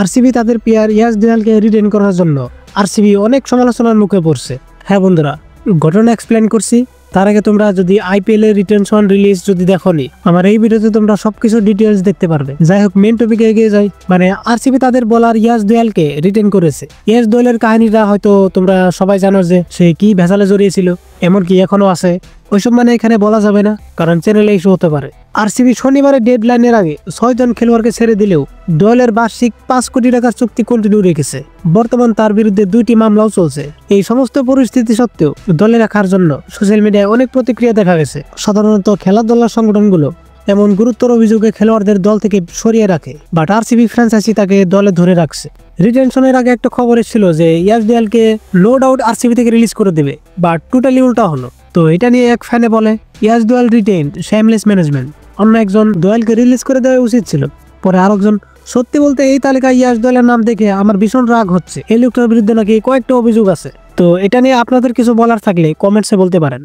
RCB তাদের player ইয়াস দোয়ালকে written করার জন্য আরসিবি অনেক সমালোচনার মুখে পড়ছে। হ্যাঁ বন্ধুরা, ঘটনা এক্সপ্লেন করছি। তার আগে তোমরা যদি আইপিএল এর রিটেনশন রিলিজ যদি দেখোনি, আমার এই ভিডিওতে তোমরা সবকিছু ডিটেলস দেখতে পারবে। যাই হোক, মেন টপিকে এগিয়ে যাই। মানে আরসিবি তাদের বলার ইয়াস দোয়ালকে রিটেন করেছে। ইয়াস দোয়ালের কাহিনীটা হয়তো তোমরা সবাই জানো যে সে কি ভেজালে জড়িয়েছিল, এমনকি এখনো আছে। ওইসব মানে এখানে বলা যাবে না, কারণ চ্যানেলে ইস্যু হতে পারে। আরসিবি শনিবারে ডেডলাইনের আগে 6 জন খেলোয়াড়কে ছেড়ে দিলেও দোয়ালের বার্ষিক 5 কোটি টাকার চুক্তি কন্টিনিউ রেখেছে। বর্তমান তার বিরুদ্ধে 2টি মামলাও চলছে। এই সমস্ত পরিস্থিতি সত্ত্বেও দলে রাখার জন্য সোশ্যাল মিডিয়ায় অনেক প্রতিক্রিয়া দেখা গেছে। সাধারণত খেলাধুলার সংগঠনগুলো এমন গুরুতর অভিযোগে খেলোয়াড়দের দল থেকে সরিয়ে রাখে, বাট আরসিবি ফ্র্যাঞ্চাইজি তাকে দলে ধরে রাখছে। রিটেনশনের আগে একটা খবর এসেছিল যে ইয়াস দোয়ালকে নো ডাউট আরসিবি থেকে রিলিজ করে দেবে, বাট টোটালি উল্টা হলো। তো এটা নিয়ে এক ফ্যানে বলে ইয়াস দোয়াল রিটেইনড, শ্যামলেস ম্যানেজমেন্ট। অন্য একজন দোয়ালকে রিলিজ করে দেওয়া উচিত ছিল। পরে আরেকজন, সত্যি বলতে এই তালিকায় ইয়াস দোয়ালের নাম দেখে আমার ভীষণ রাগ হচ্ছে, এই লোকটার বিরুদ্ধে নাকি কয়েকটা অভিযোগ আছে। তো এটা নিয়ে আপনাদের কিছু বলার থাকলে কমেন্টসে বলতে পারেন।